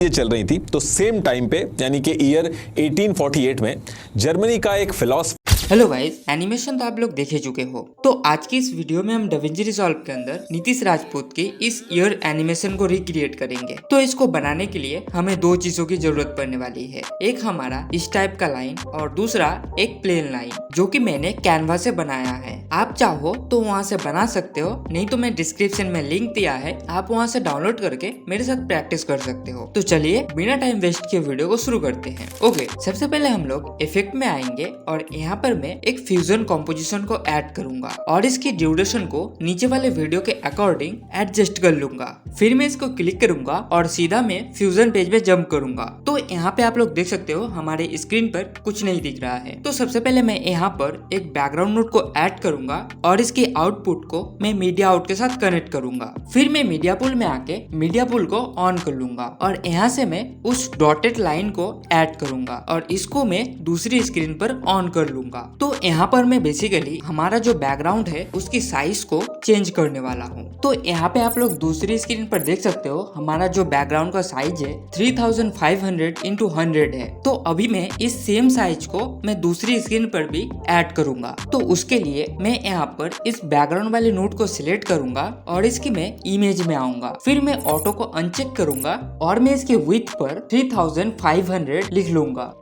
ये चल रही थी तो सेम टाइम पे यानी कि ईयर 1848 में जर्मनी का एक फिलोसफर। हेलो गाइस, एनिमेशन तो आप लोग देख ही चुके हो। तो आज की इस वीडियो में हम डाविंची रिजॉल्व के अंदर नीतीश राजपूत की इस ईयर एनिमेशन को रिक्रिएट करेंगे। तो इसको बनाने के लिए हमें दो चीजों की जरूरत पड़ने वाली है। एक हमारा इस टाइप का लाइन और दूसरा एक प्लेन लाइन जो कि मैंने कैनवा से बनाया है। आप चाहो तो वहाँ से बना सकते हो, नहीं तो मैं डिस्क्रिप्शन में लिंक दिया है, आप वहाँ से डाउनलोड करके मेरे साथ प्रैक्टिस कर सकते हो। तो चलिए बिना टाइम वेस्ट किए वीडियो को शुरू करते हैं। ओके, सबसे पहले हम लोग इफेक्ट में आएंगे और यहाँ पर मैं एक फ्यूजन कॉम्पोजिशन को ऐड करूंगा और इसकी ड्यूरेशन को नीचे वाले वीडियो के अकॉर्डिंग एडजस्ट कर लूंगा। फिर मैं इसको क्लिक करूंगा और सीधा मैं फ्यूजन पेज में जंप करूंगा। तो यहाँ पे आप लोग देख सकते हो हमारे स्क्रीन पर कुछ नहीं दिख रहा है। तो सबसे पहले मैं यहाँ पर एक बैकग्राउंड नोट को ऐड करूंगा और इसके आउटपुट को मैं मीडिया आउट के साथ कनेक्ट करूंगा। फिर मैं मीडिया पुल में आके मीडिया पुल को ऑन कर लूंगा और यहाँ से मैं उस डॉटेड लाइन को ऐड करूंगा और इसको मैं दूसरी स्क्रीन पर ऑन कर लूंगा। तो यहाँ पर मैं बेसिकली हमारा जो बैकग्राउंड है उसकी साइज को चेंज करने वाला हूँ। तो यहाँ पे आप लोग दूसरी स्क्रीन पर देख सकते हो हमारा जो बैकग्राउंड का साइज है 3500 into 100 है। तो अभी मैं इस सेम साइज को मैं दूसरी स्क्रीन पर भी ऐड करूंगा। तो उसके लिए मैं यहाँ पर इस बैकग्राउंड वाले नोट को सिलेक्ट करूंगा और इसकी मैं इमेज में आऊंगा। फिर मैं ऑटो को अनचेक करूंगा और मैं इसके विड्थ पर 3500 लिख लूंगा।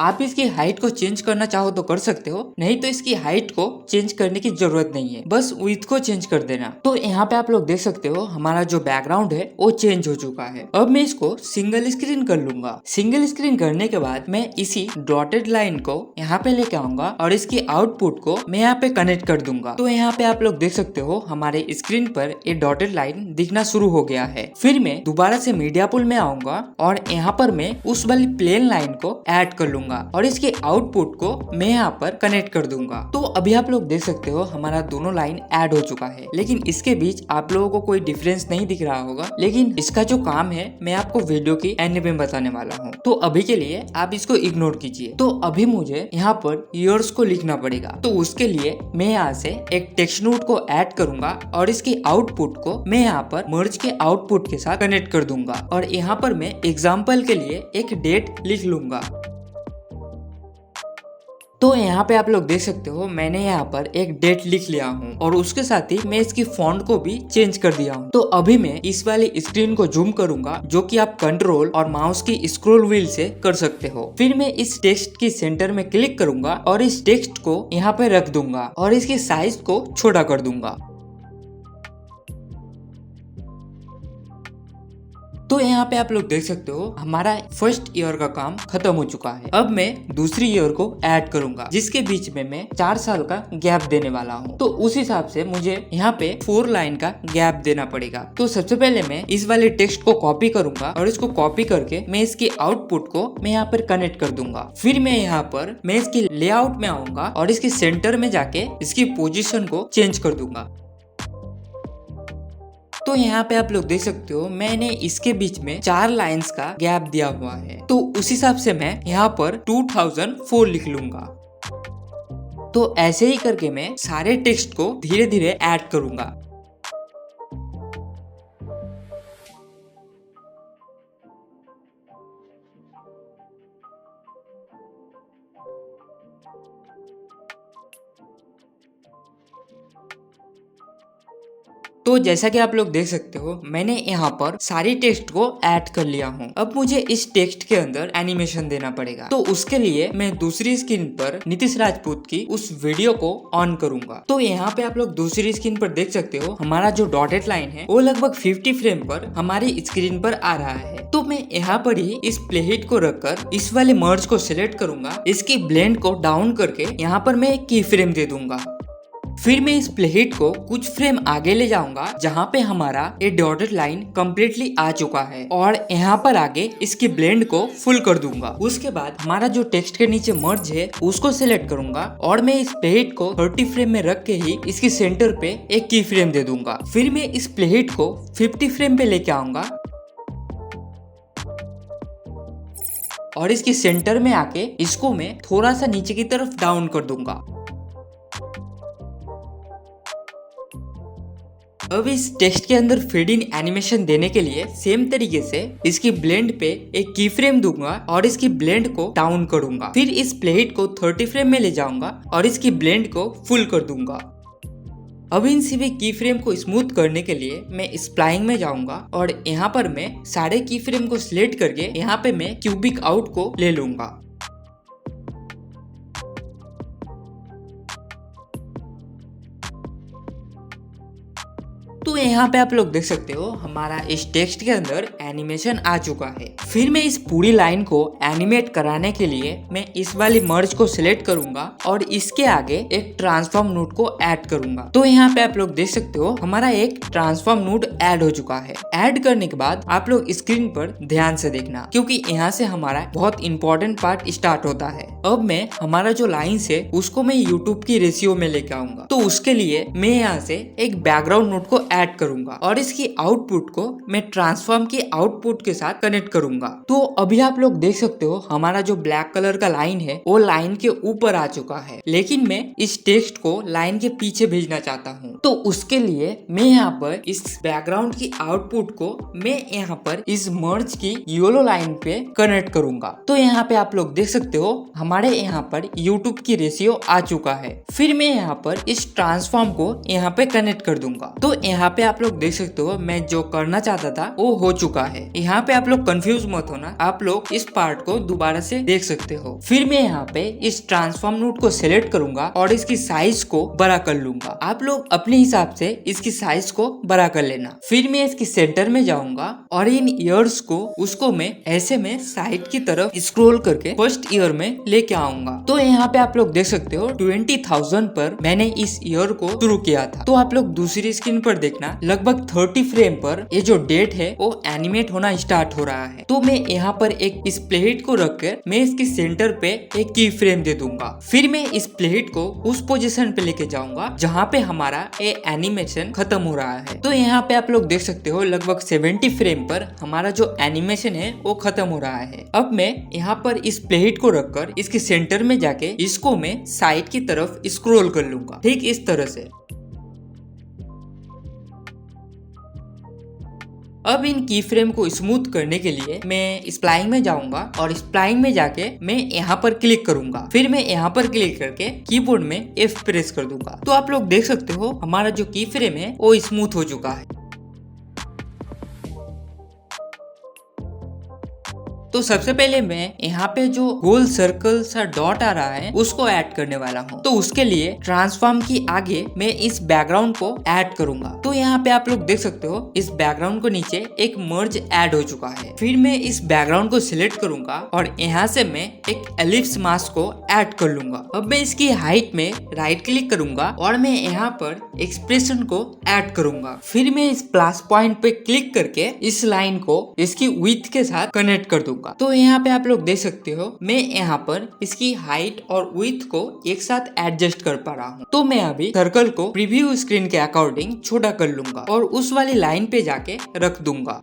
आप इसकी हाइट को चेंज करना चाहो तो कर सकते हो, नहीं तो इसकी हाइट को चेंज करने की जरूरत नहीं है, बस विड्थ को चेंज कर देना। तो यहाँ पे आप लोग देख सकते हो हमारा जो बैकग्राउंड है वो चेंज हो चुका है। अब मैं इसको सिंगल स्क्रीन कर लूंगा। सिंगल स्क्रीन करने के बाद मैं इसी डॉटेड लाइन को यहाँ पे लेके आऊंगा और इसकी आउटपुट को मैं यहाँ पे कनेक्ट कर दूंगा। तो यहाँ पे आप लोग देख सकते हो हमारे स्क्रीन पर ये डॉटेड लाइन दिखना शुरू हो गया है। फिर मैं दोबारा से मीडिया पुल में आऊंगा और यहाँ पर मैं उस वाली प्लेन लाइन को ऐड कर लूंगा और इसके आउटपुट को मैं यहाँ पर कनेक्ट कर दूंगा। तो अभी आप लोग देख सकते हो हमारा दोनों लाइन ऐड हो चुका है, लेकिन इसके बीच आप लोगों को कोई डिफरेंस नहीं दिख रहा होगा, लेकिन इसका जो काम है मैं आपको वीडियो की एंड में बताने वाला हूँ। तो अभी के लिए आप इसको इग्नोर कीजिए। तो अभी मुझे यहाँ पर ईयर्स को लिखना पड़ेगा। तो उसके लिए मैं यहाँ से एक टेक्स्ट नोट को ऐड करूंगा और इसके आउटपुट को मैं यहाँ पर मर्ज के आउटपुट के साथ कनेक्ट कर दूंगा और यहाँ पर मैं एग्जाम्पल के लिए एक डेट लिख लूंगा। तो यहाँ पे आप लोग देख सकते हो मैंने यहाँ पर एक डेट लिख लिया हूँ और उसके साथ ही मैं इसकी फॉन्ट को भी चेंज कर दिया हूँ। तो अभी मैं इस वाली स्क्रीन को जूम करूंगा जो कि आप कंट्रोल और माउस की स्क्रॉल व्हील से कर सकते हो। फिर मैं इस टेक्स्ट की सेंटर में क्लिक करूंगा और इस टेक्स्ट को यहाँ पे रख दूंगा और इसकी साइज को छोटा कर दूंगा। तो यहाँ पे आप लोग देख सकते हो हमारा फर्स्ट ईयर का काम खत्म हो चुका है। अब मैं दूसरी ईयर को ऐड करूंगा जिसके बीच में मैं 4 साल का गैप देने वाला हूँ। तो उस हिसाब से मुझे यहाँ पे 4 लाइन का गैप देना पड़ेगा। तो सबसे पहले मैं इस वाले टेक्स्ट को कॉपी करूंगा और इसको कॉपी करके मैं इसकी आउटपुट को मैं यहाँ पर कनेक्ट कर दूंगा। फिर मैं यहाँ पर मैं इसकी लेआउट में आऊंगा और इसके सेंटर में जाके इसकी पोजिशन को चेंज कर दूंगा। तो यहाँ पे आप लोग देख सकते हो मैंने इसके बीच में 4 लाइंस का गैप दिया हुआ है। तो उस हिसाब से मैं यहाँ पर 2004 लिख लूंगा। तो ऐसे ही करके मैं सारे टेक्स्ट को धीरे धीरे ऐड करूंगा। तो जैसा कि आप लोग देख सकते हो मैंने यहाँ पर सारी टेक्स्ट को ऐड कर लिया हूँ। अब मुझे इस टेक्स्ट के अंदर एनिमेशन देना पड़ेगा। तो उसके लिए मैं दूसरी स्क्रीन पर नीतीश राजपूत की उस वीडियो को ऑन करूंगा। तो यहाँ पे आप लोग दूसरी स्क्रीन पर देख सकते हो हमारा जो डॉटेड लाइन है वो लगभग 50 फ्रेम पर हमारी स्क्रीन पर आ रहा है। तो मैं यहाँ पर ही इस प्ले हिट को रखकर इस वाले मर्ज को सिलेक्ट करूंगा, इसकी ब्लेंड को डाउन करके यहाँ पर मैं एक की फ्रेम दे दूंगा। फिर मैं इस प्ले हिट को कुछ फ्रेम आगे ले जाऊंगा जहाँ पे हमारा ये डॉटेड लाइन कम्प्लीटली आ चुका है और यहाँ पर आगे इसकी ब्लेंड को फुल कर दूंगा। उसके बाद हमारा जो टेक्स्ट के नीचे मर्ज है उसको सिलेक्ट करूंगा और मैं इस प्ले हिट को 30 फ्रेम में रख के ही इसकी सेंटर पे एक की फ्रेम दे दूंगा। फिर मैं इस प्ले हिट को 50 फ्रेम पे लेके आऊंगा और इसकी सेंटर में आके इसको मैं थोड़ा सा नीचे की तरफ डाउन कर दूंगा। अब इस टेक्स्ट के अंदर फेड इन एनिमेशन देने के लिए सेम तरीके से इसकी ब्लेंड पे एक की फ्रेम दूंगा और इसकी ब्लेंड को डाउन करूंगा। फिर इस प्लेट को 30 फ्रेम में ले जाऊंगा और इसकी ब्लेंड को फुल कर दूंगा। अब इन सभी की फ्रेम को स्मूथ करने के लिए मैं स्प्लाइंग में जाऊंगा और यहाँ पर मैं सारे की फ्रेम को सिलेक्ट करके यहाँ पे मैं क्यूबिक आउट को ले लूंगा। तो यहाँ पे आप लोग देख सकते हो हमारा इस टेक्स्ट के अंदर एनिमेशन आ चुका है। फिर मैं इस पूरी लाइन को एनिमेट कराने के लिए मैं इस वाली मर्ज को सिलेक्ट करूंगा और इसके आगे एक ट्रांसफॉर्म नोड को ऐड करूंगा। तो यहाँ पे आप लोग देख सकते हो हमारा एक ट्रांसफॉर्म नोड ऐड हो चुका है। ऐड करने के बाद आप लोग स्क्रीन पर ध्यान से देखना, क्योंकि यहाँ से हमारा बहुत इंपॉर्टेंट पार्ट स्टार्ट होता है। अब मैं हमारा जो लाइन्स है उसको मैं यूट्यूब की रेशियो में लेके आऊंगा। तो उसके लिए मैं यहाँ से एक बैकग्राउंड नोड को ऐड करूंगा और इसकी आउटपुट को मैं ट्रांसफॉर्म की आउटपुट के साथ कनेक्ट करूंगा। तो अभी आप लोग देख सकते हो हमारा जो ब्लैक कलर का लाइन है वो लाइन के ऊपर आ चुका है, लेकिन मैं इस टेक्स्ट को लाइन के पीछे भेजना चाहता हूँ। तो उसके लिए मैं यहाँ पर इस बैकग्राउंड की आउटपुट को मैं यहाँ पर इस मर्ज की येलो लाइन पे कनेक्ट करूंगा। तो यहाँ पे आप लोग देख सकते हो हमारे यहाँ पर यूट्यूब की रेशियो आ चुका है। फिर मैं यहाँ पर इस ट्रांसफॉर्म को यहाँ पे कनेक्ट कर दूंगा। तो यहाँ पे आप लोग देख सकते हो मैं जो करना चाहता था वो हो चुका है। यहाँ पे आप लोग कंफ्यूज मत होना, आप लोग इस पार्ट को दोबारा से देख सकते हो। फिर मैं यहाँ पे इस ट्रांसफॉर्म नोड को सिलेक्ट करूंगा और इसकी साइज को बड़ा कर लूंगा। आप लोग अपने हिसाब से इसकी साइज को बड़ा कर लेना। फिर मैं इसकी सेंटर में जाऊंगा और इन ईयर्स को उसको मैं ऐसे में साइड की तरफ स्क्रॉल करके फर्स्ट ईयर में लेके आऊंगा। तो यहाँ पे आप लोग देख सकते हो 20,000 पर मैंने इस ईयर को शुरू किया था। तो आप लोग दूसरी स्क्रीन पर देखना लगभग 30 फ्रेम पर ये जो डेट है वो एनिमेट होना स्टार्ट हो रहा है। तो मैं यहाँ पर एक इस प्लेट को रखकर मैं इसके सेंटर पे एक की फ्रेम दे दूंगा। फिर मैं इस प्लेट को उस पोजीशन पे लेके जाऊंगा जहाँ पे हमारा ये एनिमेशन खत्म हो रहा है। तो यहाँ पे आप लोग देख सकते हो लगभग 70 फ्रेम पर हमारा जो एनिमेशन है वो खत्म हो रहा है। अब मैं यहाँ पर इस प्लेट को रखकर इसके सेंटर में जाके इसको मैं साइड की तरफ स्क्रॉल कर लूंगा, ठीक इस तरह से। अब इन की फ्रेम को स्मूथ करने के लिए मैं स्प्लाइंग में जाऊंगा और स्प्लाइंग में जाके मैं यहाँ पर क्लिक करूंगा। फिर मैं यहाँ पर क्लिक करके कीबोर्ड में F प्रेस कर दूंगा। तो आप लोग देख सकते हो हमारा जो की फ्रेम है वो स्मूथ हो चुका है। तो सबसे पहले मैं यहाँ पे जो गोल सर्कल सा डॉट आ रहा है उसको ऐड करने वाला हूँ। तो उसके लिए ट्रांसफॉर्म की आगे मैं इस बैकग्राउंड को ऐड करूंगा। तो यहाँ पे आप लोग देख सकते हो इस बैकग्राउंड को नीचे एक मर्ज ऐड हो चुका है। फिर मैं इस बैकग्राउंड को सिलेक्ट करूंगा और यहाँ से मैं एक एलिप्स मास्क को ऐड कर लूंगा। अब मैं इसकी हाइट में राइट क्लिक करूंगा और मैं यहाँ पर एक्सप्रेशन को ऐड करूंगा। फिर मैं इस प्लस पॉइंट पे क्लिक करके इस लाइन को इसकी विड्थ के साथ कनेक्ट कर दूंगा। तो यहाँ पे आप लोग देख सकते हो मैं यहाँ पर इसकी हाइट और विड्थ को एक साथ एडजस्ट कर पा रहा हूँ। तो मैं अभी सर्कल को प्रीव्यू स्क्रीन के अकॉर्डिंग छोटा कर लूंगा और उस वाली लाइन पे जाके रख दूंगा।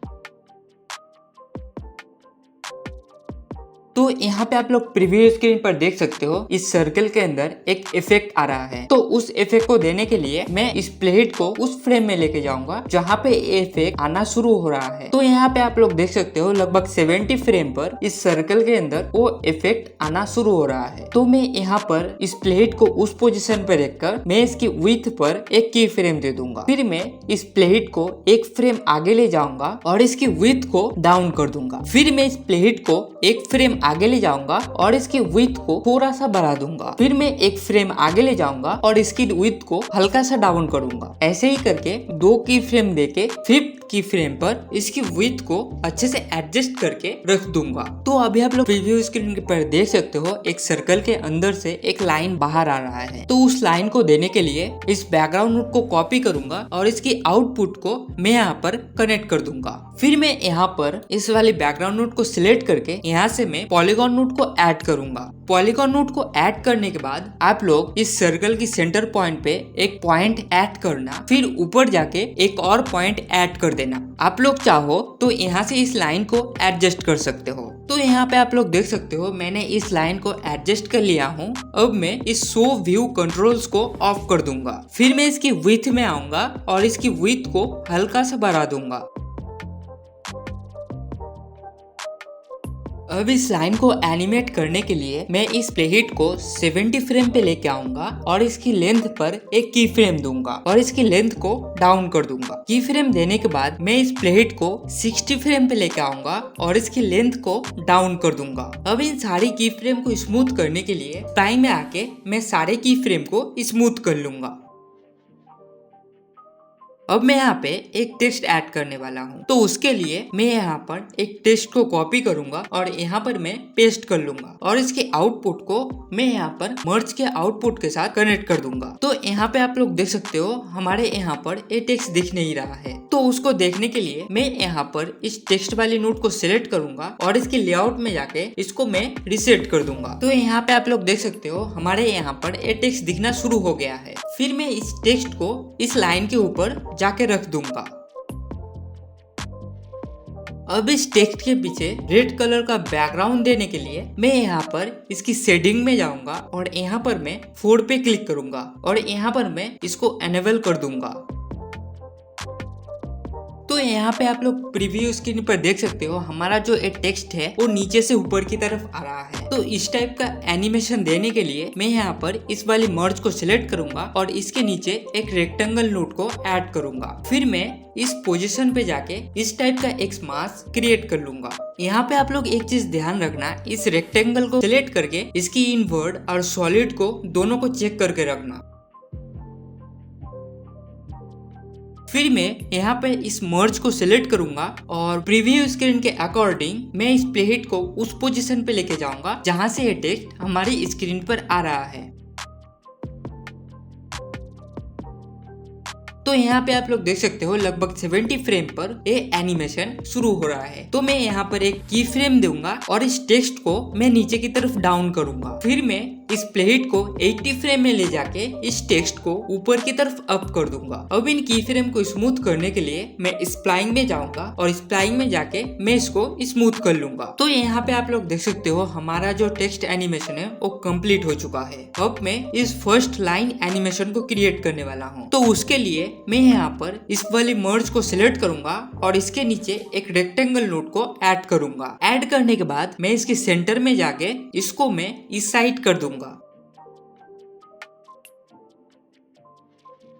तो यहाँ पे आप लोग प्रीव्यू स्क्रीन पर देख सकते हो इस सर्कल के अंदर एक इफेक्ट आ रहा है। तो उस इफेक्ट को देने के लिए मैं इस प्लेट को उस फ्रेम में लेके जाऊंगा जहाँ पे इफेक्ट आना शुरू हो रहा है। तो यहाँ पे आप लोग देख सकते हो लगभग 70 फ्रेम पर इस सर्कल के अंदर वो इफेक्ट आना शुरू हो रहा है। तो मैं यहाँ पर इस प्लेट को उस पोजिशन पर रखकर मैं इसकी विड्थ पर एक की फ्रेम दे दूंगा। फिर मैं इस प्लेट को एक फ्रेम आगे ले जाऊंगा और इसकी विड्थ को डाउन कर दूंगा। फिर मैं इस प्लेट को एक फ्रेम आगे ले जाऊंगा और इसकी विड्थ को थोड़ा सा बढ़ा दूंगा। फिर मैं एक फ्रेम आगे ले जाऊंगा और इसकी विड्थ को हल्का सा डाउन करूंगा। ऐसे ही करके 2 की फ्रेम देके 5th की फ्रेम पर इसकी विड्थ को अच्छे से एडजस्ट करके रख दूंगा। तो अभी आप लोग प्रीव्यू स्क्रीन पर देख सकते हो एक सर्कल के अंदर से एक लाइन बाहर आ रहा है। तो उस लाइन को देने के लिए इस बैकग्राउंड नोड को कॉपी करूंगा और इसकी आउटपुट को मैं यहाँ पर कनेक्ट कर दूंगा। फिर मैं यहाँ पर इस वाली बैकग्राउंड नोड को सिलेक्ट करके यहाँ से मैं पॉलीगॉन नोड को ऐड करूंगा। पॉलीगॉन नोड को ऐड करने के बाद आप लोग इस सर्कल की सेंटर पॉइंट पे एक पॉइंट ऐड करना, फिर ऊपर जाके एक और पॉइंट ऐड कर देना। आप लोग चाहो तो यहाँ से इस लाइन को एडजस्ट कर सकते हो। तो यहाँ पे आप लोग देख सकते हो मैंने इस लाइन को एडजस्ट कर लिया हूँ। अब मैं इस शो व्यू कंट्रोल्स को ऑफ कर दूंगा। फिर मैं इसकी विड्थ में आऊंगा और इसकी विड्थ को हल्का सा बढ़ा दूंगा। अब इस लाइन को एनिमेट करने के लिए मैं इस प्लेहिट को 70 फ्रेम पे लेके आऊंगा और इसकी लेंथ पर एक की फ्रेम दूंगा और इसकी लेंथ को डाउन कर दूंगा। की फ्रेम देने के बाद मैं इस प्लेहिट को 60 फ्रेम पे लेके आऊंगा और इसकी लेंथ को डाउन कर दूंगा। अब इन सारी की फ्रेम को स्मूथ करने के लिए प्राइम में आके मैं सारे की फ्रेम को स्मूथ कर लूंगा। अब मैं यहाँ पे एक टेक्स्ट ऐड करने वाला हूँ, तो उसके लिए मैं यहाँ पर एक टेक्स्ट को कॉपी करूंगा और यहाँ पर मैं पेस्ट कर लूंगा और इसके आउटपुट को मैं यहाँ पर मर्ज के आउटपुट के साथ कनेक्ट कर दूंगा। तो यहाँ पे आप लोग देख सकते हो हमारे यहाँ पर ये टेक्स्ट दिख नहीं रहा है। तो उसको देखने के लिए मैं यहाँ पर इस टेक्स्ट वाली नोट को सिलेक्ट करूंगा और इसके लेआउट में जाके इसको मैं रिसेट कर दूंगा। तो यहाँ पे आप लोग देख सकते हो हमारे यहाँ पर ये टेक्स्ट दिखना शुरू हो गया है। फिर मैं इस टेक्स्ट को इस लाइन के ऊपर जाके रख दूंगा। अब इस टेक्स्ट के पीछे रेड कलर का बैकग्राउंड देने के लिए मैं यहाँ पर इसकी शेडिंग में जाऊंगा और यहाँ पर मैं 4 पे क्लिक करूंगा और यहाँ पर मैं इसको एनेबल कर दूंगा। तो यहाँ पे आप लोग प्रीव्यू स्क्रीन पर देख सकते हो हमारा जो एक टेक्स्ट है वो नीचे से ऊपर की तरफ आ रहा है। तो इस टाइप का एनिमेशन देने के लिए मैं यहाँ पर इस वाली मर्ज को सिलेक्ट करूंगा और इसके नीचे एक रेक्टेंगल नोट को ऐड करूंगा। फिर मैं इस पोजीशन पे जाके इस टाइप का एक मास्क क्रिएट कर लूंगा। यहाँ पे आप लोग एक चीज ध्यान रखना, इस रेक्टेंगल को सिलेक्ट करके इसकी इनवर्ड और सॉलिड को दोनों को चेक करके रखना। फिर मैं यहाँ पे इस मर्ज को सिलेक्ट करूंगा और प्रीव्यू स्क्रीन के अकॉर्डिंग मैं इस प्लेहिट को उस पोजीशन पे लेके जाऊंगा जहां से ये टेक्स्ट हमारी स्क्रीन पर आ रहा है। तो यहाँ पे आप लोग देख सकते हो लगभग 70 फ्रेम पर ये एनिमेशन शुरू हो रहा है। तो मैं यहाँ पर एक की फ्रेम दूंगा और इस टेक्स्ट को मैं नीचे की तरफ डाउन करूंगा। फिर मैं इस प्लेहिट को 80 फ्रेम में ले जाके इस टेक्स्ट को ऊपर की तरफ अप कर दूंगा। अब इन की फ्रेम को स्मूथ करने के लिए मैं स्प्लाइन में जाऊंगा और स्प्लाइन में जाके मैं इसको स्मूथ कर लूंगा। तो यहाँ पे आप लोग देख सकते हो हमारा जो टेक्स्ट एनिमेशन है वो कंप्लीट हो चुका है। अब मैं इस फर्स्ट लाइन एनिमेशन को क्रिएट करने वाला हूँ। तो उसके लिए मैं यहाँ पर इस वाली मर्ज को सिलेक्ट करूंगा और इसके नीचे एक रेक्टेंगल नोट को ऐड करूंगा। ऐड करने के बाद मैं इसके सेंटर में जाके इसको मैं इस साइड कर दूंगा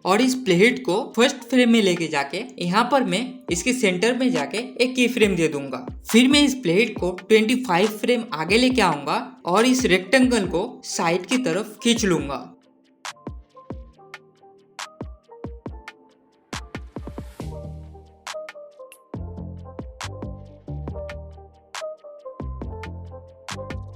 और इस प्लेहिट को फर्स्ट फ्रेम में लेके जाके यहाँ पर मैं इसके सेंटर में जाके एक की फ्रेम दे दूंगा। फिर मैं इस प्लेहिट को 25 फ्रेम आगे लेके आऊंगा और इस रेक्टेंगल को साइड की तरफ खींच लूंगा।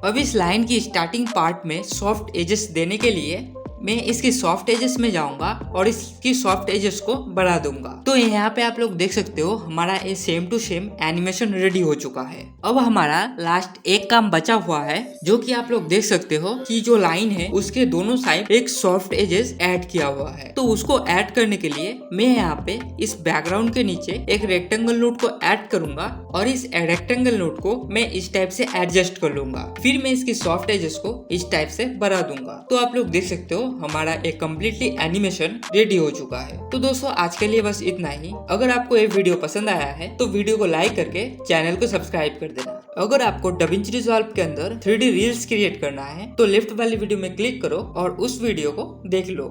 अब इस लाइन की स्टार्टिंग पार्ट में सॉफ्ट एजेस देने के लिए मैं इसकी सॉफ्ट एजेस में जाऊंगा और इसकी सॉफ्ट एजेस को बढ़ा दूंगा। तो यहाँ पे आप लोग देख सकते हो हमारा ये same to same animation ready हो चुका है। अब हमारा लास्ट एक काम बचा हुआ है जो कि आप लोग देख सकते हो कि जो लाइन है उसके दोनों साइड एक सॉफ्ट एजेस ऐड किया हुआ है। तो उसको ऐड करने के लिए मैं यहाँ पे इस बैकग्राउंड के नीचे एक रेक्टेंगल नोट को ऐड करूंगा और इस रेक्टेंगल नोट को मैं इस टाइप से एडजस्ट कर लूंगा। फिर मैं इसकी सॉफ्ट एजेस को इस टाइप से बढ़ा दूंगा। तो आप लोग देख सकते हो हमारा एक कम्प्लीटली एनिमेशन रेडी हो चुका है। तो दोस्तों आज के लिए बस इतना ही। अगर आपको ये वीडियो पसंद आया है तो वीडियो को लाइक करके चैनल को सब्सक्राइब कर देना। अगर आपको DaVinci Resolve के अंदर 3D रील्स क्रिएट करना है तो लेफ्ट वाली वीडियो में क्लिक करो और उस वीडियो को देख लो।